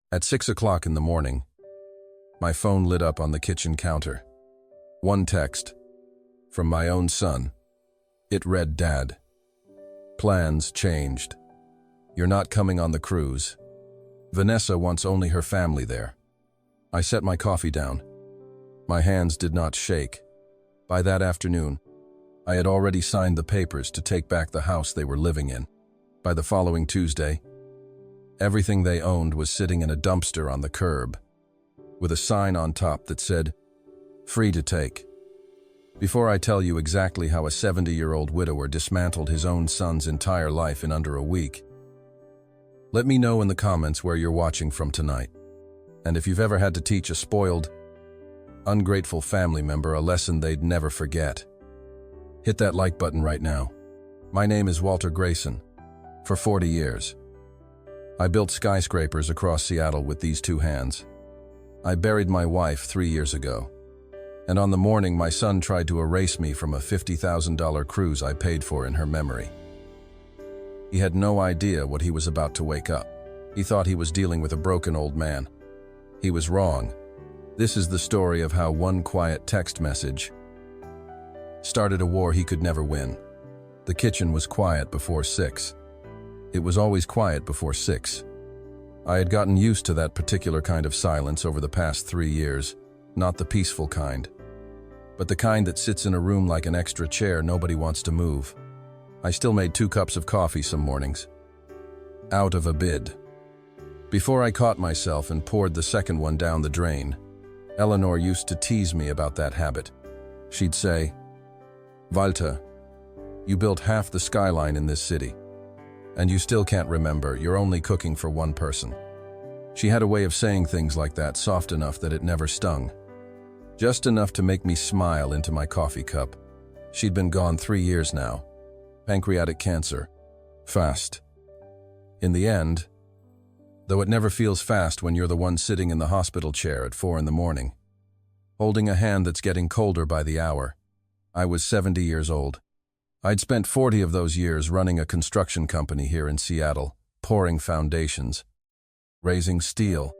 At 6 o'clock in the morning, my phone lit up on the kitchen counter. One text, from my own son. It read, "Dad, plans changed. You're not coming on the cruise. Vanessa wants only her family there." I set my coffee down. My hands did not shake. By that afternoon, I had already signed the papers to take back the house they were living in. By the following Tuesday, everything they owned was sitting in a dumpster on the curb, with a sign on top that said, "Free to take." Before I tell you exactly how a 70-year-old widower dismantled his own son's entire life in under a week, let me know in the comments where you're watching from tonight. And if you've ever had to teach a spoiled, ungrateful family member a lesson they'd never forget, hit that like button right now. My name is Walter Grayson. For 40 years, I built skyscrapers across Seattle with these two hands. I buried my wife 3 years ago, and on the morning my son tried to erase me from a $50,000 cruise I paid for in her memory. He had no idea what he was about to wake up. He thought he was dealing with a broken old man. He was wrong. This is the story of how one quiet text message started a war he could never win. The kitchen was quiet before 6. It was always quiet before 6. I had gotten used to that particular kind of silence over the past 3 years, not the peaceful kind, but the kind that sits in a room like an extra chair nobody wants to move. I still made 2 cups of coffee some mornings, out of a bid. Before I caught myself and poured the second one down the drain, Eleanor used to tease me about that habit. She'd say, "Walter, you built half the skyline in this city, and you still can't remember you're only cooking for one person." She had a way of saying things like that soft enough that it never stung, just enough to make me smile into my coffee cup. She'd been gone 3 years now. Pancreatic cancer. Fast. In the end, though it never feels fast when you're the one sitting in the hospital chair at 4 in the morning, holding a hand that's getting colder by the hour. I was 70 years old. I'd spent 40 of those years running a construction company here in Seattle, pouring foundations, raising steel,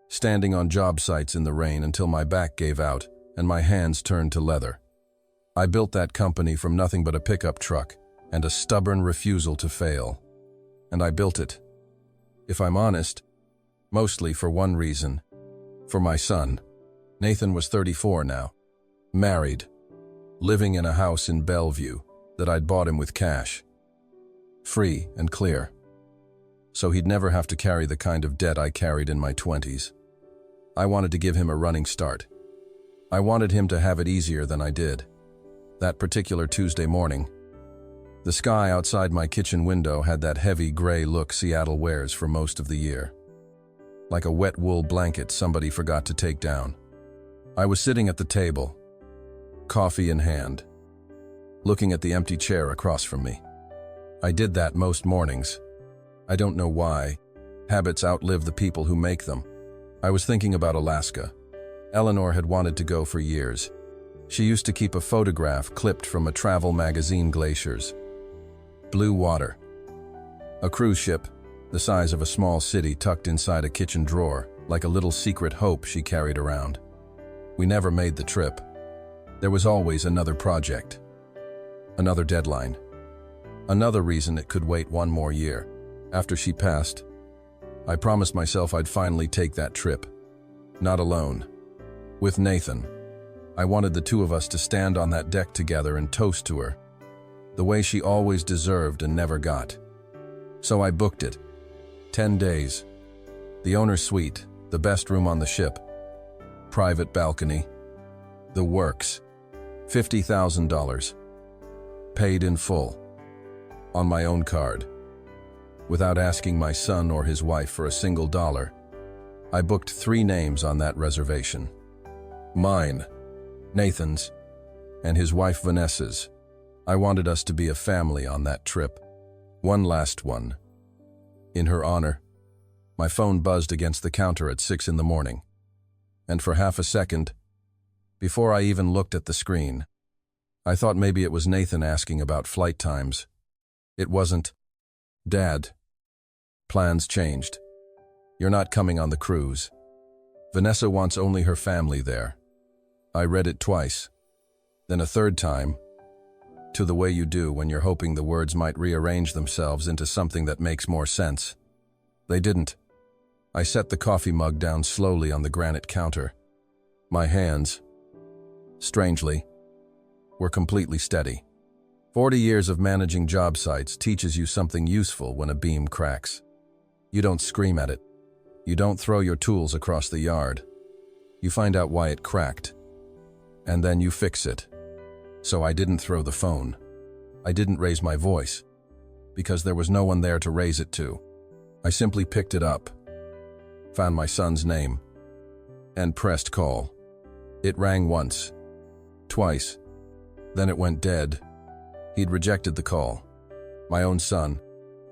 standing on job sites in the rain until my back gave out and my hands turned to leather. I built that company from nothing but a pickup truck and a stubborn refusal to fail. And I built it, if I'm honest, mostly for one reason: for my son. Nathan was 34 now, married, living in a house in Bellevue that I'd bought him with cash, free and clear, so he'd never have to carry the kind of debt I carried in my 20s. I wanted to give him a running start. I wanted him to have it easier than I did. That particular Tuesday morning, the sky outside my kitchen window had that heavy gray look Seattle wears for most of the year, like a wet wool blanket somebody forgot to take down. I was sitting at the table, coffee in hand, looking at the empty chair across from me. I did that most mornings. I don't know why. Habits outlive the people who make them. I was thinking about Alaska. Eleanor had wanted to go for years. She used to keep a photograph clipped from a travel magazine, glaciers, blue water, a cruise ship the size of a small city tucked inside a kitchen drawer, like a little secret hope she carried around. We never made the trip. There was always another project, another deadline, another reason it could wait 1 more year. After she passed, I promised myself I'd finally take that trip. Not alone. With Nathan. I wanted the 2 of us to stand on that deck together and toast to her, the way she always deserved and never got. So I booked it. 10 days. The owner's suite, the best room on the ship, private balcony, the works. $50,000. Paid in full. On my own card. Without asking my son or his wife for a single dollar. I booked 3 names on that reservation. Mine, Nathan's, and his wife Vanessa's. I wanted us to be a family on that trip. One last one. In her honor, my phone buzzed against the counter at 6 in the morning. And for half a second, before I even looked at the screen, I thought maybe it was Nathan asking about flight times. It wasn't. "Dad, plans changed. You're not coming on the cruise. Vanessa wants only her family there. I read it twice, then a third time, to the way you do when you're hoping the words might rearrange themselves into something that makes more sense. They didn't. I set the coffee mug down slowly on the granite counter. My hands, strangely, were completely steady. 40 years of managing job sites teaches you something useful when a beam cracks. You don't scream at it. You don't throw your tools across the yard. You find out why it cracked, and then you fix it. So I didn't throw the phone. I didn't raise my voice, because there was no one there to raise it to. I simply picked it up, found my son's name, and pressed call. It rang once, twice, then it went dead. He'd rejected the call. My own son.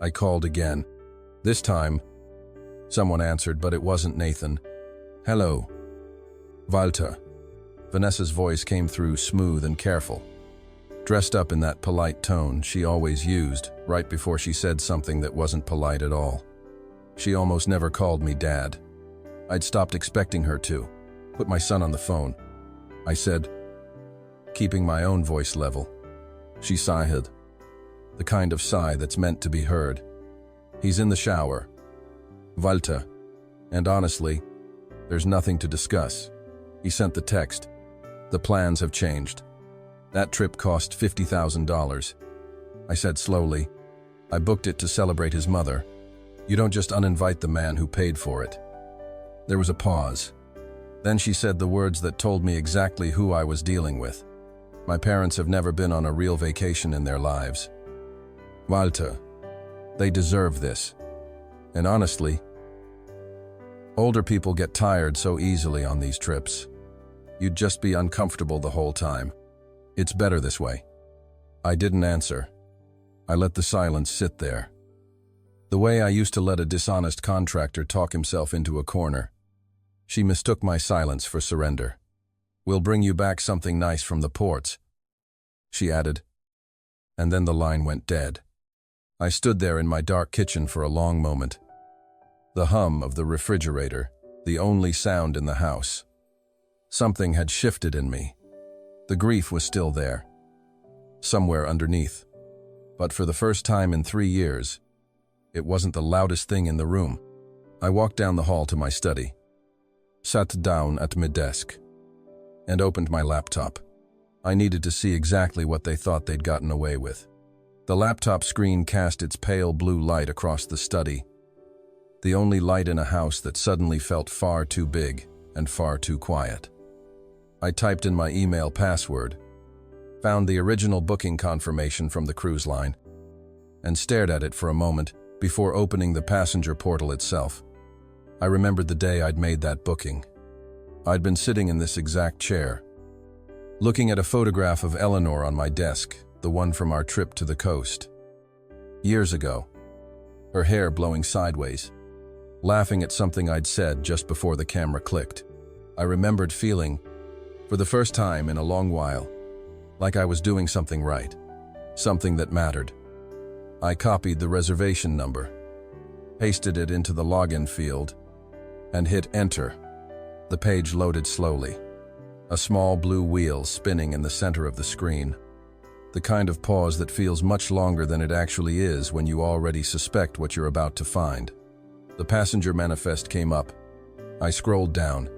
I called again. This time, someone answered, but it wasn't Nathan. Hello. Walter. Vanessa's voice came through smooth and careful, dressed up in that polite tone she always used right before she said something that wasn't polite at all. She almost never called me Dad. I'd stopped expecting her to. Put my son on the phone. I said, keeping my own voice level. She sighed, the kind of sigh that's meant to be heard. He's in the shower. Walter. And honestly, there's nothing to discuss. He sent the text. The plans have changed. That trip cost $50,000. I said slowly, I booked it to celebrate his mother. You don't just uninvite the man who paid for it. There was a pause. Then she said the words that told me exactly who I was dealing with. My parents have never been on a real vacation in their lives. Walter, they deserve this. And honestly, older people get tired so easily on these trips. You'd just be uncomfortable the whole time. It's better this way. I didn't answer. I let the silence sit there. The way I used to let a dishonest contractor talk himself into a corner. She mistook my silence for surrender. We'll bring you back something nice from the ports, she added. And then the line went dead. I stood there in my dark kitchen for a long moment. The hum of the refrigerator, the only sound in the house. Something had shifted in me. The grief was still there, somewhere underneath. But for the first time in 3 years, it wasn't the loudest thing in the room. I walked down the hall to my study, sat down at my desk, and opened my laptop. I needed to see exactly what they thought they'd gotten away with. The laptop screen cast its pale blue light across the study, the only light in a house that suddenly felt far too big and far too quiet. I typed in my email password, found the original booking confirmation from the cruise line, and stared at it for a moment before opening the passenger portal itself. I remembered the day I'd made that booking. I'd been sitting in this exact chair, looking at a photograph of Eleanor on my desk, the one from our trip to the coast. Years ago, her hair blowing sideways, laughing at something I'd said just before the camera clicked. I remembered feeling, for the first time in a long while, like I was doing something right, something that mattered. I copied the reservation number, pasted it into the login field, and hit enter. The page loaded slowly, a small blue wheel spinning in the center of the screen, the kind of pause that feels much longer than it actually is when you already suspect what you're about to find. The passenger manifest came up. I scrolled down,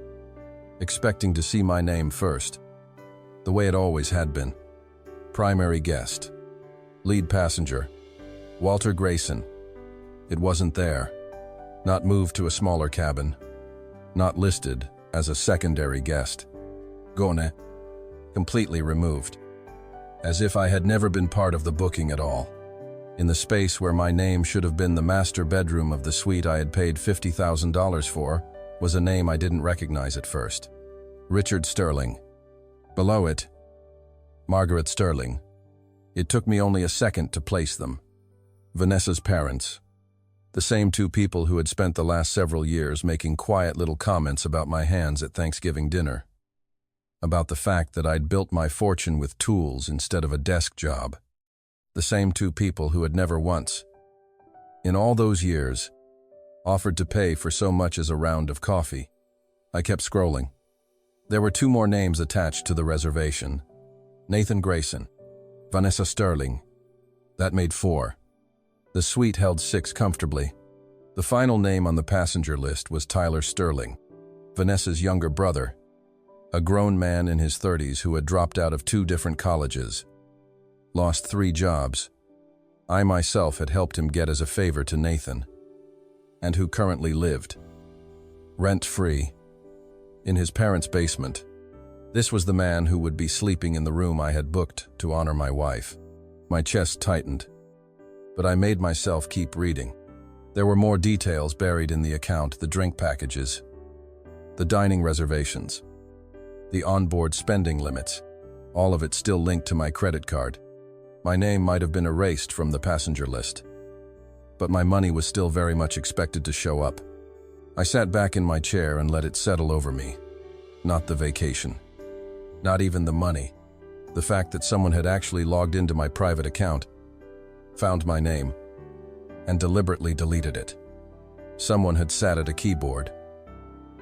expecting to see my name first, the way it always had been. Primary guest, lead passenger, Walter Grayson. It wasn't there, not moved to a smaller cabin, not listed as a secondary guest. Gone, completely removed, as if I had never been part of the booking at all. In the space where my name should have been the master bedroom of the suite I had paid $50,000 for, was a name I didn't recognize at first. Richard Sterling. Below it, Margaret Sterling. It took me only a second to place them. Vanessa's parents. The same two people who had spent the last several years making quiet little comments about my hands at Thanksgiving dinner. About the fact that I'd built my fortune with tools instead of a desk job. The same two people who had never once, in all those years, offered to pay for so much as a round of coffee. I kept scrolling. There were 2 more names attached to the reservation. Nathan Grayson, Vanessa Sterling. That made 4. The suite held 6 comfortably. The final name on the passenger list was Tyler Sterling, Vanessa's younger brother, a grown man in his 30s who had dropped out of 2 different colleges, lost 3 jobs. I myself had helped him get as a favor to Nathan, and who currently lived rent-free in his parents' basement. This was the man who would be sleeping in the room I had booked to honor my wife. My chest tightened, but I made myself keep reading. There were more details buried in the account: the drink packages, the dining reservations, the onboard spending limits, all of it still linked to my credit card. My name might have been erased from the passenger list, but my money was still very much expected to show up. I sat back in my chair and let it settle over me. Not the vacation. Not even the money. The fact that someone had actually logged into my private account, found my name, and deliberately deleted it. Someone had sat at a keyboard,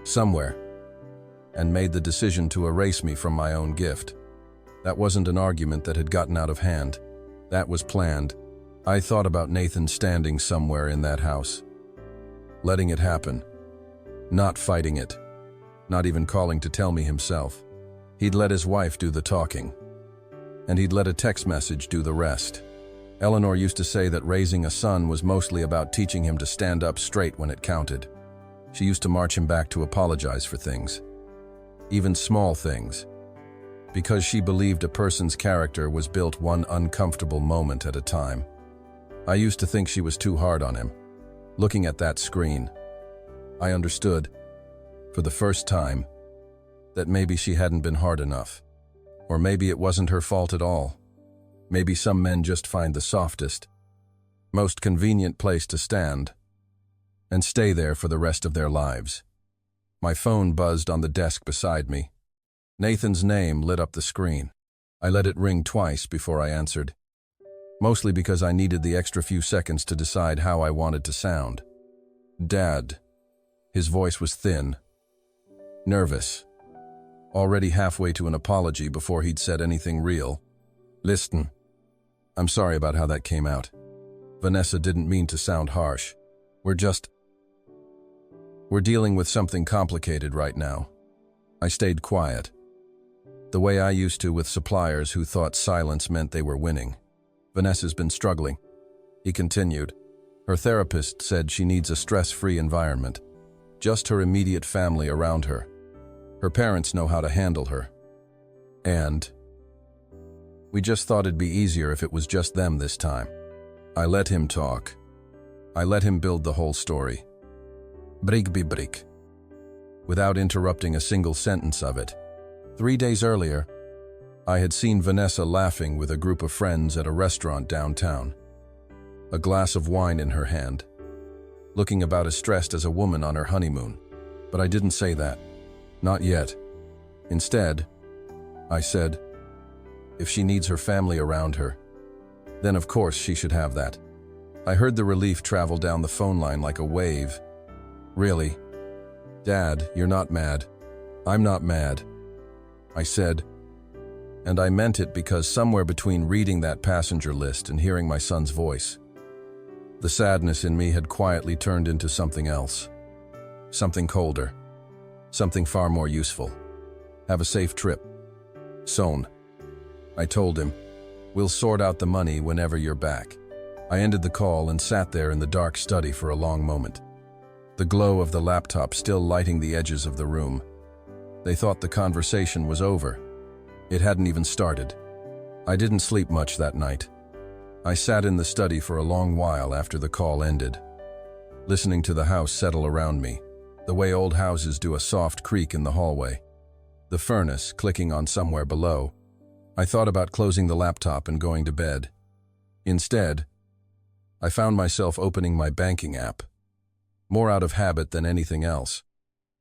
somewhere, and made the decision to erase me from my own gift. That wasn't an argument that had gotten out of hand. That was planned. I thought about Nathan standing somewhere in that house, letting it happen, not fighting it, not even calling to tell me himself. He'd let his wife do the talking, and he'd let a text message do the rest. Eleanor used to say that raising a son was mostly about teaching him to stand up straight when it counted. She used to march him back to apologize for things, even small things, because she believed a person's character was built one uncomfortable moment at a time. I used to think she was too hard on him. Looking at that screen, I understood, for the first time, that maybe she hadn't been hard enough. Or maybe it wasn't her fault at all. Maybe some men just find the softest, most convenient place to stand, and stay there for the rest of their lives. My phone buzzed on the desk beside me. Nathan's name lit up the screen. I let it ring twice before I answered, mostly because I needed the extra few seconds to decide how I wanted to sound. Dad. His voice was thin, nervous, already halfway to an apology before he'd said anything real. Listen, I'm sorry about how that came out. Vanessa didn't mean to sound harsh. We're dealing with something complicated right now. I stayed quiet, the way I used to with suppliers who thought silence meant they were winning. Vanessa's been struggling, he continued. Her therapist said she needs a stress-free environment, just her immediate family around her. Her parents know how to handle her. And we just thought it'd be easier if it was just them this time. I let him talk. I let him build the whole story, brick by brick, without interrupting a single sentence of it. 3 days earlier, I had seen Vanessa laughing with a group of friends at a restaurant downtown, a glass of wine in her hand, looking about as stressed as a woman on her honeymoon. But I didn't say that. Not yet. Instead, I said, if she needs her family around her, then of course she should have that. I heard the relief travel down the phone line like a wave. Really? Dad, you're not mad. I'm not mad, I said. And I meant it because somewhere between reading that passenger list and hearing my son's voice, the sadness in me had quietly turned into something else. Something colder. Something far more useful. Have a safe trip. Son. I told him, we'll sort out the money whenever you're back. I ended the call and sat there in the dark study for a long moment, the glow of the laptop still lighting the edges of the room. They thought the conversation was over. It hadn't even started. I didn't sleep much that night. I sat in the study for a long while after the call ended, listening to the house settle around me, the way old houses do, a soft creak in the hallway, the furnace clicking on somewhere below. I thought about closing the laptop and going to bed. Instead, I found myself opening my banking app, more out of habit than anything else.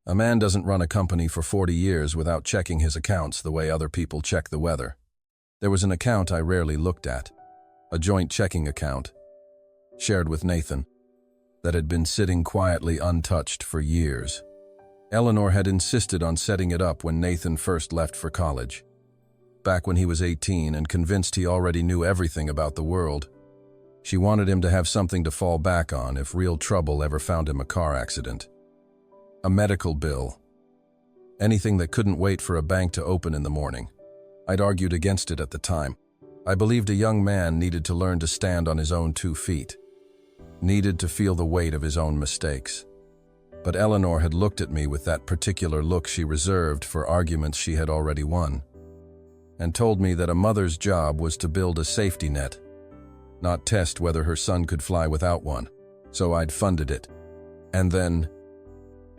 A man doesn't run a company for 40 years without checking his accounts the way other people check the weather. There was an account I rarely looked at, a joint checking account, shared with Nathan. that had been sitting quietly untouched for years. Eleanor had insisted on setting it up when Nathan first left for college. Back when he was 18 and convinced he already knew everything about the world. She wanted him to have something to fall back on if real trouble ever found him a car accident. A medical bill. Anything that couldn't wait for a bank to open in the morning. I'd argued against it at the time. I believed a young man needed to learn to stand on his own 2 feet. Needed to feel the weight of his own mistakes. But Eleanor had looked at me with that particular look she reserved for arguments she had already won, and told me that a mother's job was to build a safety net, not test whether her son could fly without one. So I'd funded it. And then,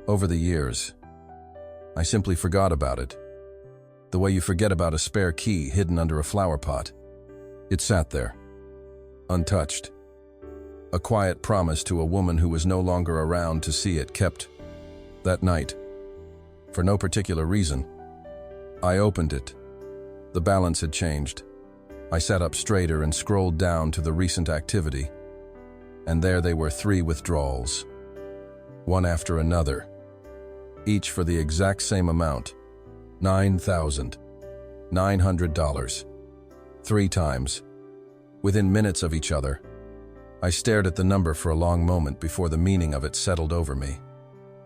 over the years, I simply forgot about it. The way you forget about a spare key hidden under a flower pot. It sat there, untouched. A quiet promise to a woman who was no longer around to see it kept. That night, for no particular reason, I opened it. The balance had changed. I sat up straighter and scrolled down to the recent activity. And there they were, 3 withdrawals. One after another. Each for the exact same amount. $9,900. 3 times. Within minutes of each other. I stared at the number for a long moment before the meaning of it settled over me.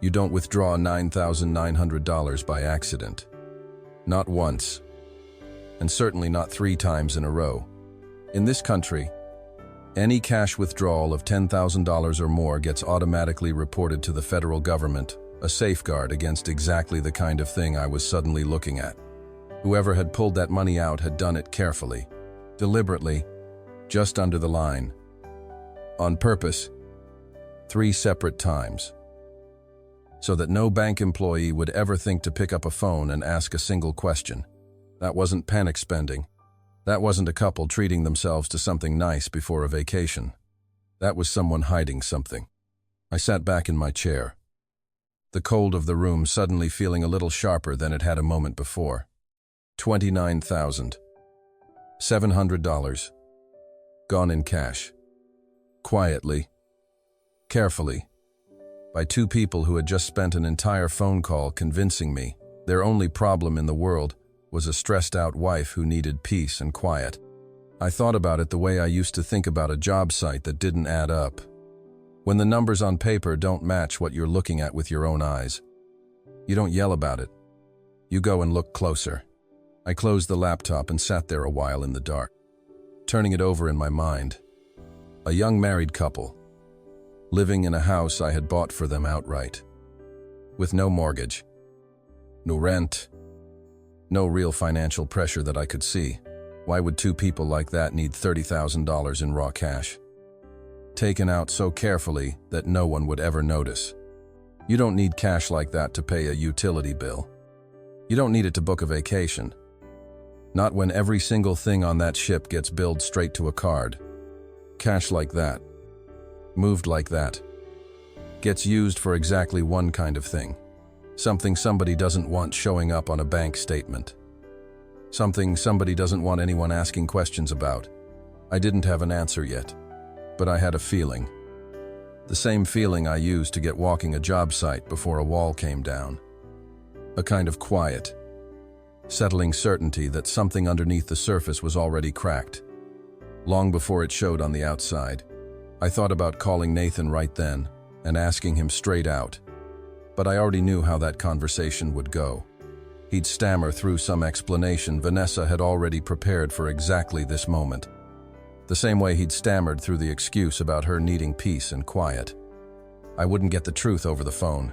You don't withdraw $9,900 by accident. Not once. And certainly not 3 times in a row. In this country, any cash withdrawal of $10,000 or more gets automatically reported to the federal government, a safeguard against exactly the kind of thing I was suddenly looking at. Whoever had pulled that money out had done it carefully, deliberately, just under the line. On purpose, 3 separate times. So that no bank employee would ever think to pick up a phone and ask a single question. That wasn't panic spending. That wasn't a couple treating themselves to something nice before a vacation. That was someone hiding something. I sat back in my chair. The cold of the room suddenly feeling a little sharper than it had a moment before. $29,700. Gone in cash. Quietly, carefully, by 2 people who had just spent an entire phone call convincing me their only problem in the world was a stressed-out wife who needed peace and quiet. I thought about it the way I used to think about a job site that didn't add up. When the numbers on paper don't match what you're looking at with your own eyes. You don't yell about it. You go and look closer. I closed the laptop and sat there a while in the dark, turning it over in my mind. A young married couple, living in a house I had bought for them outright, with no mortgage, no rent, no real financial pressure that I could see. Why would 2 people like that need $30,000 in raw cash? Taken out so carefully that no one would ever notice. You don't need cash like that to pay a utility bill. You don't need it to book a vacation. Not when every single thing on that ship gets billed straight to a card. Cash like that, moved like that, gets used for exactly one kind of thing. Something somebody doesn't want showing up on a bank statement. Something somebody doesn't want anyone asking questions about. I didn't have an answer yet, but I had a feeling. The same feeling I used to get walking a job site before a wall came down. A kind of quiet, settling certainty that something underneath the surface was already cracked. Long before it showed on the outside. I thought about calling Nathan right then and asking him straight out. But I already knew how that conversation would go. He'd stammer through some explanation Vanessa had already prepared for exactly this moment. The same way he'd stammered through the excuse about her needing peace and quiet. I wouldn't get the truth over the phone.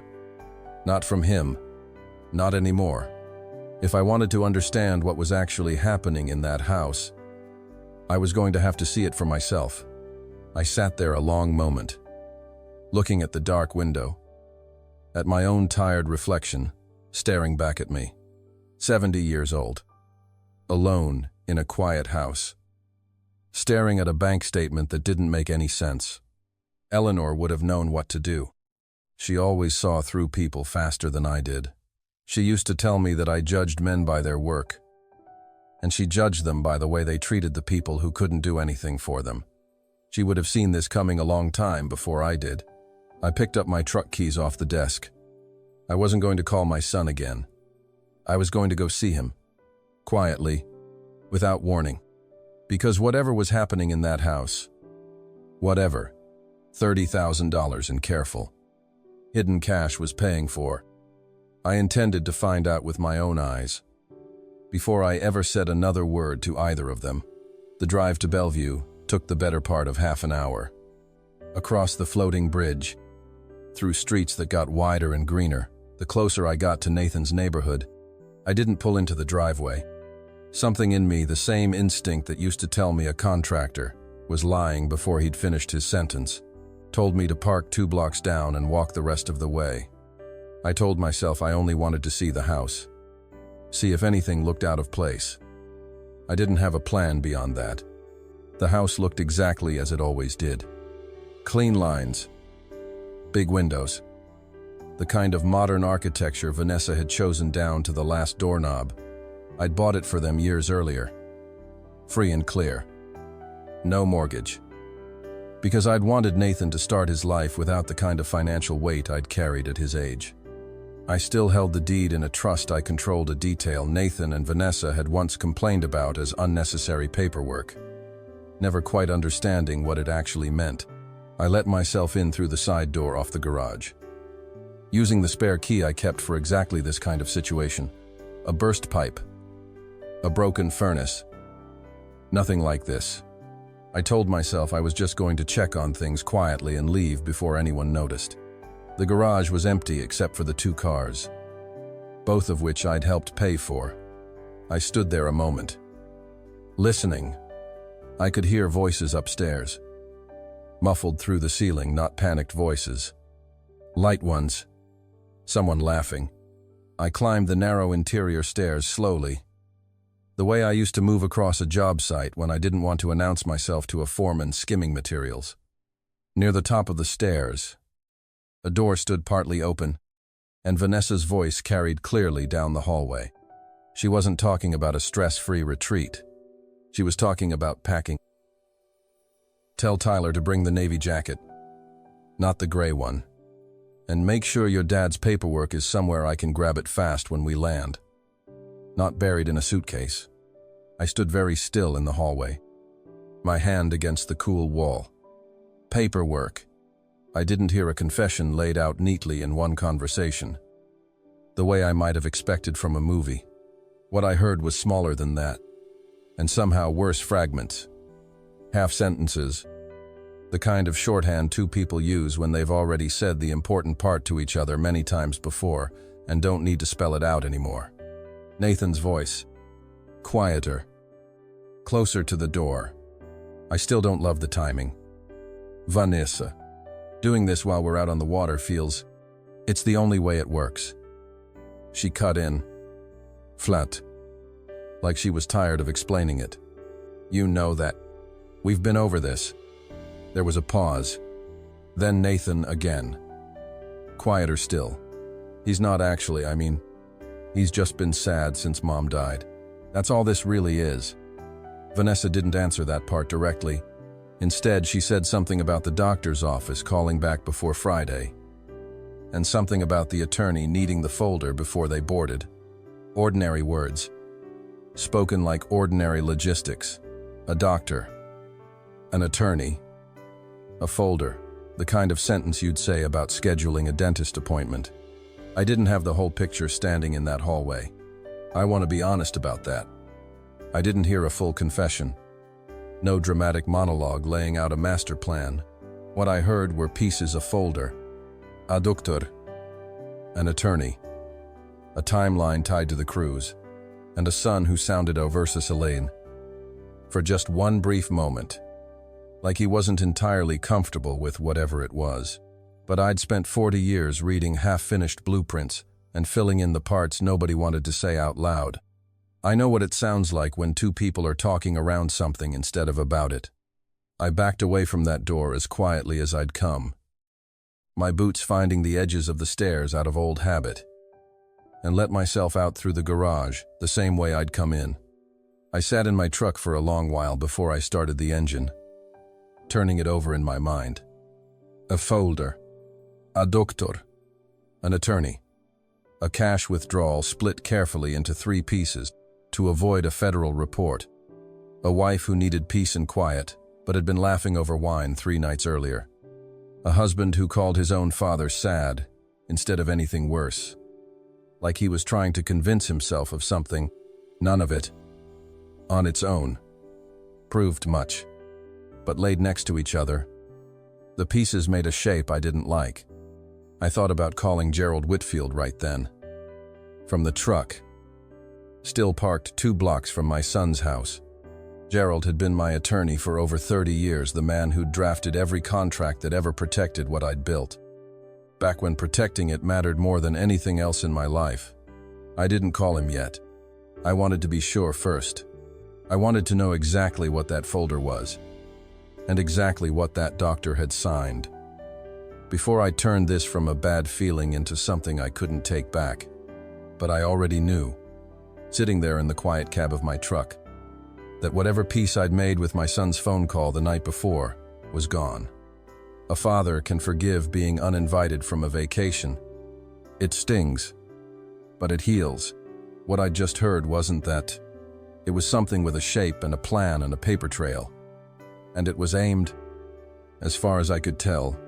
Not from him. Not anymore. If I wanted to understand what was actually happening in that house, I was going to have to see it for myself. I sat there a long moment, looking at the dark window, at my own tired reflection, staring back at me. 70 years old, alone in a quiet house, staring at a bank statement that didn't make any sense. Eleanor would have known what to do. She always saw through people faster than I did. She used to tell me that I judged men by their work, and she judged them by the way they treated the people who couldn't do anything for them. She would have seen this coming a long time before I did. I picked up my truck keys off the desk. I wasn't going to call my son again. I was going to go see him. Quietly, without warning. Because whatever was happening in that house, whatever, $30,000 in careful, hidden cash was paying for, I intended to find out with my own eyes. Before I ever said another word to either of them, the drive to Bellevue took the better part of half an hour. Across the floating bridge, through streets that got wider and greener, the closer I got to Nathan's neighborhood, I didn't pull into the driveway. Something in me, the same instinct that used to tell me a contractor was lying before he'd finished his sentence, told me to park 2 blocks down and walk the rest of the way. I told myself I only wanted to see the house, see if anything looked out of place. I didn't have a plan beyond that. The house looked exactly as it always did. Clean lines, big windows, the kind of modern architecture Vanessa had chosen down to the last doorknob. I'd bought it for them years earlier. Free and clear. No mortgage. Because I'd wanted Nathan to start his life without the kind of financial weight I'd carried at his age. I still held the deed in a trust. I controlled a detail Nathan and Vanessa had once complained about as unnecessary paperwork. Never quite understanding what it actually meant, I let myself in through the side door off the garage. Using the spare key I kept for exactly this kind of situation. A burst pipe. A broken furnace. Nothing like this. I told myself I was just going to check on things quietly and leave before anyone noticed. The garage was empty except for the 2 cars, both of which I'd helped pay for. I stood there a moment, listening. I could hear voices upstairs, muffled through the ceiling, not panicked voices. Light ones. Someone laughing. I climbed the narrow interior stairs slowly, the way I used to move across a job site when I didn't want to announce myself to a foreman skimming materials. Near the top of the stairs, a door stood partly open, and Vanessa's voice carried clearly down the hallway. She wasn't talking about a stress-free retreat. She was talking about packing. Tell Tyler to bring the navy jacket, not the gray one. And make sure your dad's paperwork is somewhere I can grab it fast when we land. Not buried in a suitcase. I stood very still in the hallway, my hand against the cool wall. Paperwork. I didn't hear a confession laid out neatly in one conversation, the way I might have expected from a movie. What I heard was smaller than that, and somehow worse fragments. Half sentences. The kind of shorthand 2 people use when they've already said the important part to each other many times before and don't need to spell it out anymore. Nathan's voice. Quieter. Closer to the door. I still don't love the timing. Vanessa. Doing this while we're out on the water feels... it's the only way it works. She cut in. Flat. Like she was tired of explaining it. You know that. We've been over this. There was a pause. Then Nathan again. Quieter still. He's not actually, he's just been sad since Mom died. That's all this really is. Vanessa didn't answer that part directly. Instead, she said something about the doctor's office calling back before Friday, and something about the attorney needing the folder before they boarded. Ordinary words, spoken like ordinary logistics. A doctor, an attorney, a folder, the kind of sentence you'd say about scheduling a dentist appointment. I didn't have the whole picture standing in that hallway. I want to be honest about that. I didn't hear a full confession. No dramatic monologue laying out a master plan. What I heard were pieces of folder. A doctor, an attorney, a timeline tied to the cruise, and a son who sounded au versus Elaine. For just one brief moment, like he wasn't entirely comfortable with whatever it was. But I'd spent 40 years reading half-finished blueprints and filling in the parts nobody wanted to say out loud. I know what it sounds like when 2 people are talking around something instead of about it. I backed away from that door as quietly as I'd come, my boots finding the edges of the stairs out of old habit, and let myself out through the garage the same way I'd come in. I sat in my truck for a long while before I started the engine, turning it over in my mind. A folder. A doctor, an attorney. A cash withdrawal split carefully into 3 pieces to avoid a federal report. A wife who needed peace and quiet, but had been laughing over wine 3 nights earlier. A husband who called his own father sad instead of anything worse. Like he was trying to convince himself of something, none of it, on its own, proved much. But laid next to each other, the pieces made a shape I didn't like. I thought about calling Gerald Whitfield right then. From the truck, still parked 2 blocks from my son's house. Gerald had been my attorney for over 30 years, the man who'd drafted every contract that ever protected what I'd built. Back when protecting it mattered more than anything else in my life. I didn't call him yet. I wanted to be sure first. I wanted to know exactly what that folder was, and exactly what that doctor had signed, before I turned this from a bad feeling into something I couldn't take back. But I already knew, sitting there in the quiet cab of my truck, that whatever peace I'd made with my son's phone call the night before was gone. A father can forgive being uninvited from a vacation. It stings, but it heals. What I just heard wasn't that. It was something with a shape and a plan and a paper trail. And it was aimed, as far as I could tell,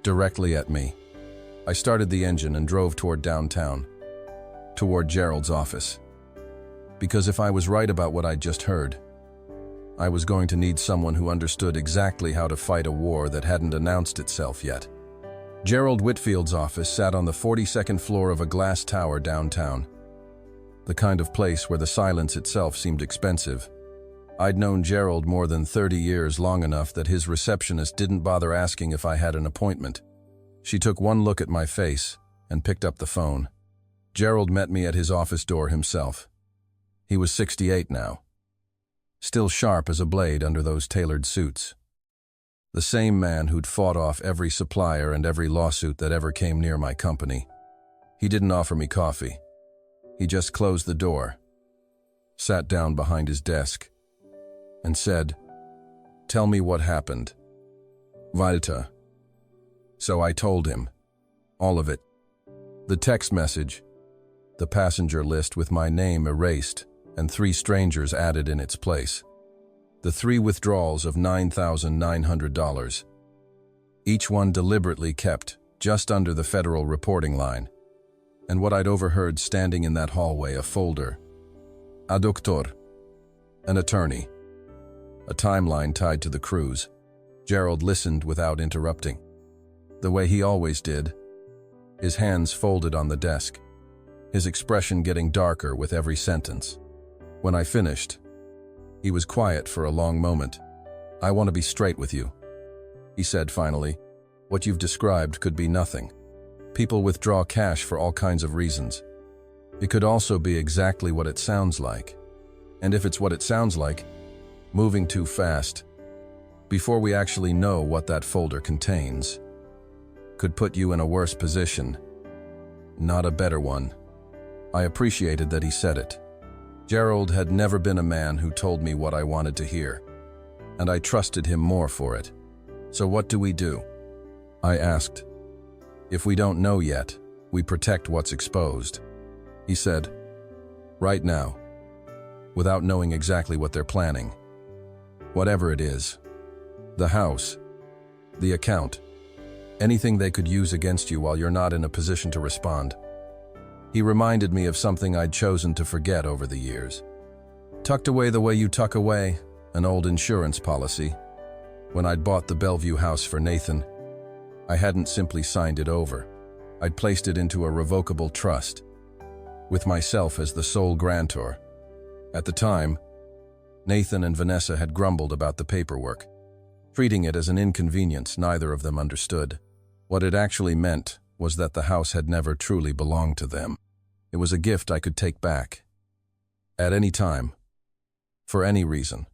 directly at me. I started the engine and drove toward downtown, toward Gerald's office. Because if I was right about what I'd just heard, I was going to need someone who understood exactly how to fight a war that hadn't announced itself yet. Gerald Whitfield's office sat on the 42nd floor of a glass tower downtown, the kind of place where the silence itself seemed expensive. I'd known Gerald more than 30 years, long enough that his receptionist didn't bother asking if I had an appointment. She took one look at my face and picked up the phone. Gerald met me at his office door himself. He was 68 now, still sharp as a blade under those tailored suits. The same man who'd fought off every supplier and every lawsuit that ever came near my company. He didn't offer me coffee. He just closed the door, sat down behind his desk, and said, "Tell me what happened." Walter. So I told him. All of it. The text message, the passenger list with my name erased and 3 strangers added in its place. The 3 withdrawals of $9,900. Each one deliberately kept just under the federal reporting line. And what I'd overheard standing in that hallway, a folder. A doctor, an attorney. A timeline tied to the cruise. Gerald listened without interrupting, the way he always did, his hands folded on the desk, his expression getting darker with every sentence. When I finished, he was quiet for a long moment. "I want to be straight with you," he said finally. "What you've described could be nothing. People withdraw cash for all kinds of reasons. It could also be exactly what it sounds like. And if it's what it sounds like, moving too fast, before we actually know what that folder contains, could put you in a worse position, not a better one." I appreciated that he said it. Gerald had never been a man who told me what I wanted to hear, and I trusted him more for it. "So what do we do?" I asked. "If we don't know yet, we protect what's exposed," he said. "Right now, without knowing exactly what they're planning. Whatever it is. The house, the account, anything they could use against you while you're not in a position to respond." He reminded me of something I'd chosen to forget over the years. Tucked away the way you tuck away an old insurance policy. When I'd bought the Bellevue house for Nathan, I hadn't simply signed it over. I'd placed it into a revocable trust, with myself as the sole grantor. At the time, Nathan and Vanessa had grumbled about the paperwork, treating it as an inconvenience neither of them understood. What it actually meant was that the house had never truly belonged to them. It was a gift I could take back, at any time, for any reason,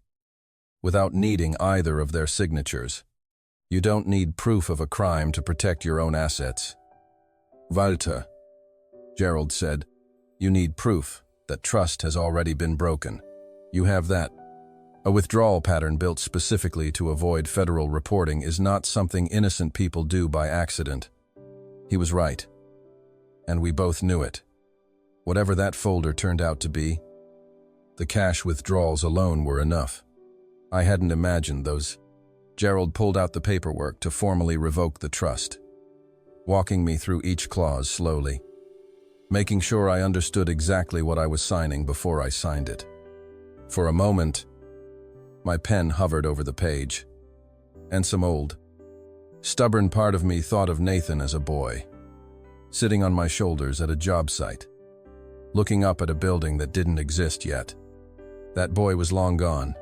without needing either of their signatures. You don't need proof of a crime to protect your own assets. "Walter," Gerald said, "you need proof that trust has already been broken. You have that. A withdrawal pattern built specifically to avoid federal reporting is not something innocent people do by accident. He was right. And we both knew it. Whatever that folder turned out to be, the cash withdrawals alone were enough. I hadn't imagined those. Gerald pulled out the paperwork to formally revoke the trust, walking me through each clause slowly, making sure I understood exactly what I was signing before I signed it. For a moment, my pen hovered over the page, and some old, stubborn part of me thought of Nathan as a boy, sitting on my shoulders at a job site, looking up at a building that didn't exist yet. That boy was long gone.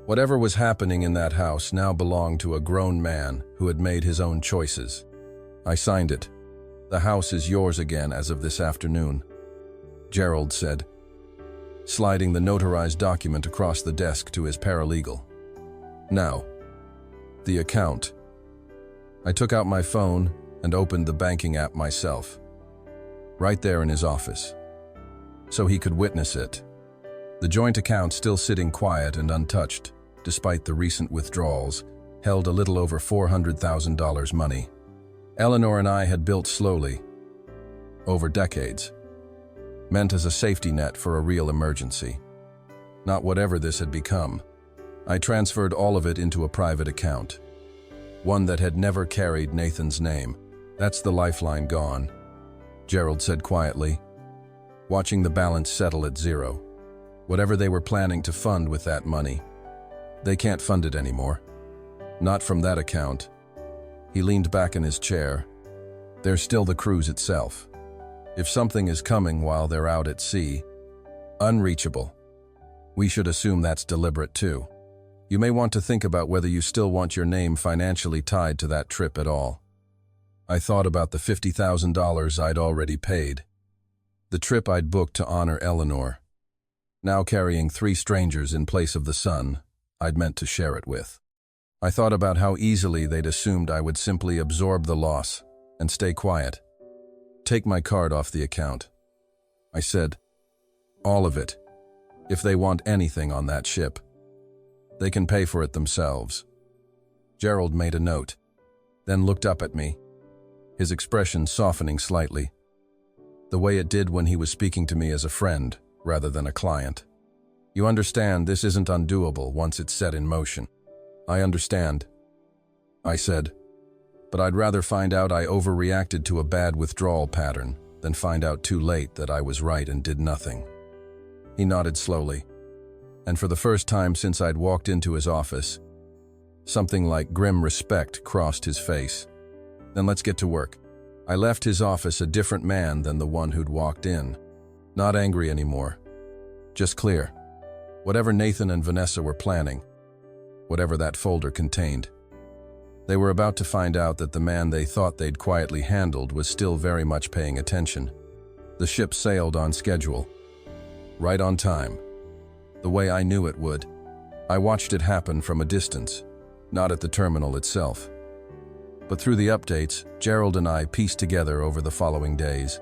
Whatever was happening in that house now belonged to a grown man who had made his own choices. I signed it. "The house is yours again as of this afternoon," Gerald said, sliding the notarized document across the desk to his paralegal. "Now, the account." I took out my phone and opened the banking app myself, right there in his office, so he could witness it. The joint account, still sitting quiet and untouched, despite the recent withdrawals, held a little over $400,000 money. Eleanor and I had built slowly, over decades, meant as a safety net for a real emergency. Not whatever this had become. I transferred all of it into a private account, one that had never carried Nathan's name. "That's the lifeline gone," Gerald said quietly, watching the balance settle at zero. Whatever they were planning to fund with that money, they can't fund it anymore. Not from that account. He leaned back in his chair. There's still the cruise itself. If something is coming while they're out at sea, unreachable, we should assume that's deliberate too. You may want to think about whether you still want your name financially tied to that trip at all. I thought about the $50,000 I'd already paid, the trip I'd booked to honor Eleanor, now carrying 3 strangers in place of the son I'd meant to share it with. I thought about how easily they'd assumed I would simply absorb the loss and stay quiet. "Take my card off the account," I said. "All of it. If they want anything on that ship, they can pay for it themselves." Gerald made a note, then looked up at me, his expression softening slightly, the way it did when he was speaking to me as a friend rather than a client. "You understand this isn't undoable once it's set in motion." "I understand," I said, "but I'd rather find out I overreacted to a bad withdrawal pattern than find out too late that I was right and did nothing." He nodded slowly, and for the first time since I'd walked into his office, something like grim respect crossed his face. "Then let's get to work." I left his office a different man than the one who'd walked in. Not angry anymore, just clear. Whatever Nathan and Vanessa were planning, whatever that folder contained, they were about to find out that the man they thought they'd quietly handled was still very much paying attention. The ship sailed on schedule, right on time, the way I knew it would. I watched it happen from a distance, not at the terminal itself, but through the updates Gerald and I pieced together over the following days.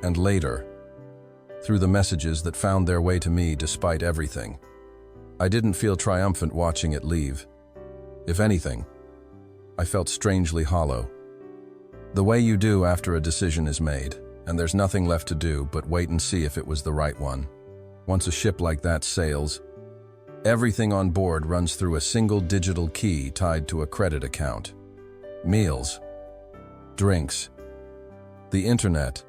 And later, through the messages that found their way to me despite everything. I didn't feel triumphant watching it leave. If anything, I felt strangely hollow. The way you do after a decision is made, and there's nothing left to do but wait and see if it was the right one. Once a ship like that sails, everything on board runs through a single digital key tied to a credit account. Meals, drinks, the internet,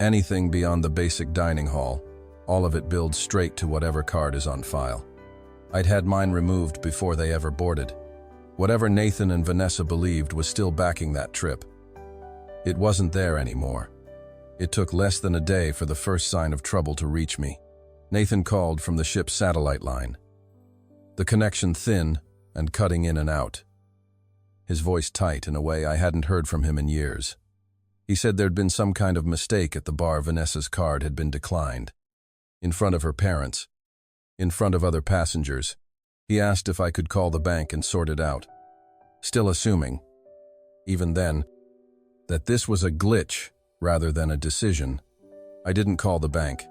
anything beyond the basic dining hall, all of it builds straight to whatever card is on file. I'd had mine removed before they ever boarded. Whatever Nathan and Vanessa believed was still backing that trip. It wasn't there anymore. It took less than a day for the first sign of trouble to reach me. Nathan called from the ship's satellite line, the connection thin and cutting in and out, his voice tight in a way I hadn't heard from him in years. He said there'd been some kind of mistake at the bar. Vanessa's card had been declined. In front of her parents, in front of other passengers. He asked if I could call the bank and sort it out, still assuming, even then, that this was a glitch rather than a decision. I didn't call the bank.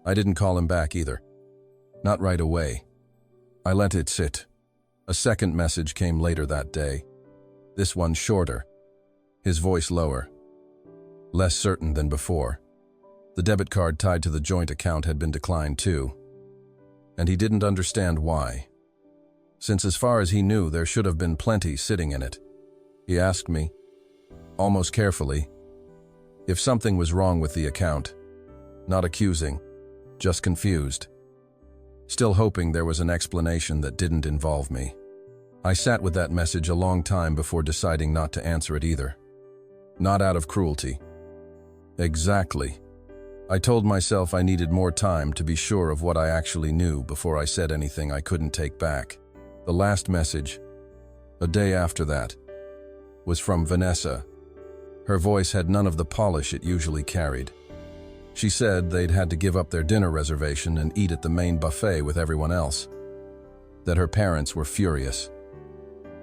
I didn't call him back either. Not right away. I let it sit. A second message came later that day, this one shorter. his voice lower, less certain than before. The debit card tied to the joint account had been declined too, and he didn't understand why, since as far as he knew there should have been plenty sitting in it. He asked me, almost carefully, if something was wrong with the account, not accusing, just confused, still hoping there was an explanation that didn't involve me. I sat with that message a long time before deciding not to answer it either. Not out of cruelty. Exactly. I told myself I needed more time to be sure of what I actually knew before I said anything I couldn't take back. The last message, a day after that, was from Vanessa. Her voice had none of the polish it usually carried. She said they'd had to give up their dinner reservation and eat at the main buffet with everyone else. That her parents were furious.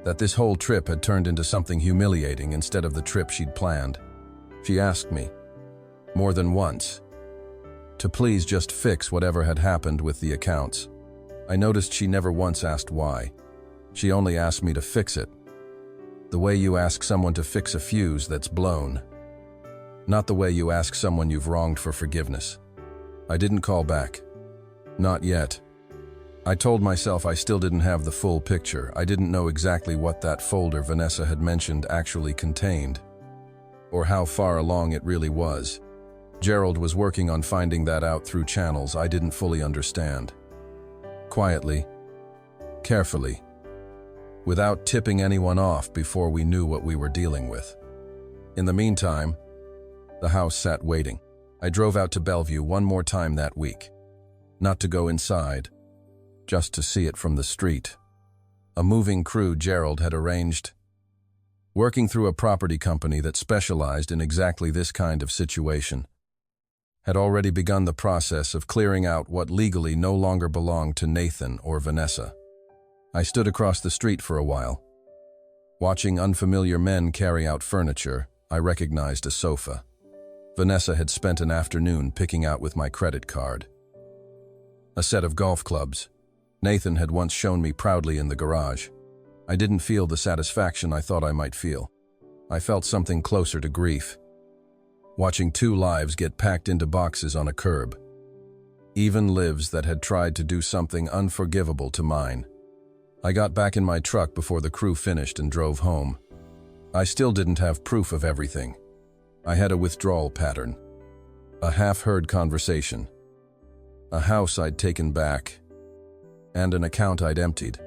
That this whole trip had turned into something humiliating instead of the trip she'd planned. She asked me, more than once, to please just fix whatever had happened with the accounts. I noticed she never once asked why. She only asked me to fix it. The way you ask someone to fix a fuse that's blown. Not the way you ask someone you've wronged for forgiveness. I didn't call back. Not yet. I told myself I still didn't have the full picture. I didn't know exactly what that folder Vanessa had mentioned actually contained, or how far along it really was. Gerald was working on finding that out through channels I didn't fully understand. Quietly, carefully, without tipping anyone off before we knew what we were dealing with. In the meantime, the house sat waiting. I drove out to Bellevue one more time that week. Not to go inside, just to see it from the street. A moving crew Gerald had arranged, working through a property company that specialized in exactly this kind of situation, had already begun the process of clearing out what legally no longer belonged to Nathan or Vanessa. I stood across the street for a while. Watching unfamiliar men carry out furniture, I recognized a sofa. Vanessa had spent an afternoon picking out with my credit card. A set of golf clubs. Nathan had once shown me proudly in the garage. I didn't feel the satisfaction I thought I might feel. I felt something closer to grief. Watching two lives get packed into boxes on a curb. Even lives that had tried to do something unforgivable to mine. I got back in my truck before the crew finished and drove home. I still didn't have proof of everything. I had a withdrawal pattern. A half-heard conversation. A house I'd taken back. And an account I'd emptied.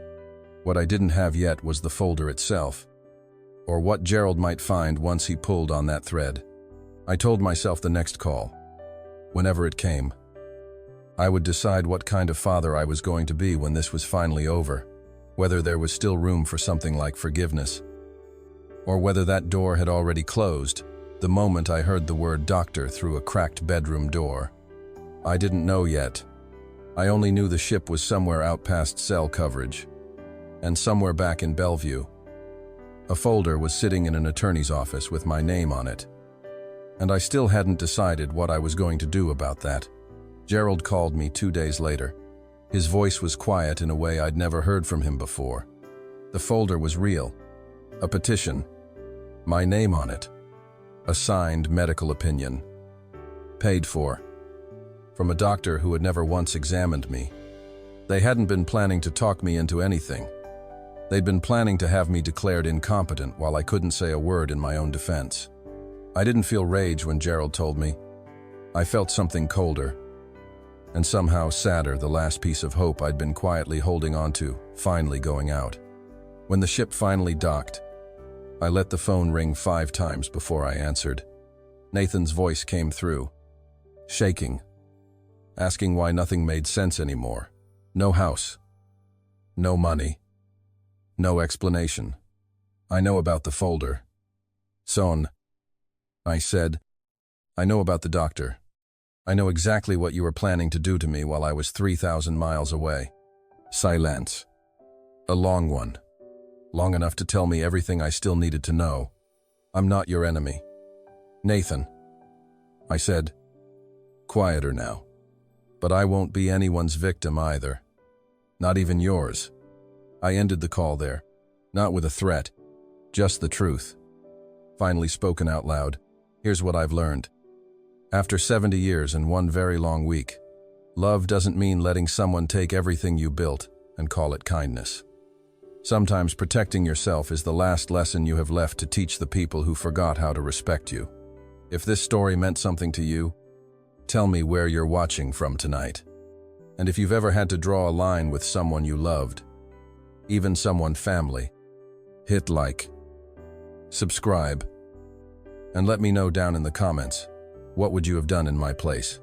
What I didn't have yet was the folder itself, or what Gerald might find once he pulled on that thread. I told myself the next call, whenever it came, I would decide what kind of father I was going to be when this was finally over, whether there was still room for something like forgiveness, or whether that door had already closed the moment I heard the word doctor through a cracked bedroom door. I didn't know yet. I only knew the ship was somewhere out past cell coverage, and somewhere back in Bellevue. A folder was sitting in an attorney's office with my name on it, and I still hadn't decided what I was going to do about that. Gerald called me 2 days later. His voice was quiet in a way I'd never heard from him before. The folder was real. A petition. My name on it. A signed medical opinion. Paid for. From a doctor who had never once examined me. They hadn't been planning to talk me into anything. They'd been planning to have me declared incompetent while I couldn't say a word in my own defense. I didn't feel rage when Gerald told me. I felt something colder, and somehow sadder, the last piece of hope I'd been quietly holding on to, finally going out. When the ship finally docked, I let the phone ring 5 times before I answered. Nathan's voice came through, shaking, asking why nothing made sense anymore. No house. No money. No explanation. I know about the folder. Son, I said, I know about the doctor. I know exactly what you were planning to do to me while I was 3,000 miles away. Silence. A long one. Long enough to tell me everything I still needed to know. I'm not your enemy. Nathan, I said, quieter now. But I won't be anyone's victim either. Not even yours. I ended the call there, not with a threat, just the truth. finally spoken out loud. Here's what I've learned. After 70 years and one very long week, love doesn't mean letting someone take everything you built and call it kindness. Sometimes protecting yourself is the last lesson you have left to teach the people who forgot how to respect you. If this story meant something to you, tell me where you're watching from tonight. And if you've ever had to draw a line with someone you loved, even someone family, hit like, subscribe, and let me know down in the comments, what would you have done in my place?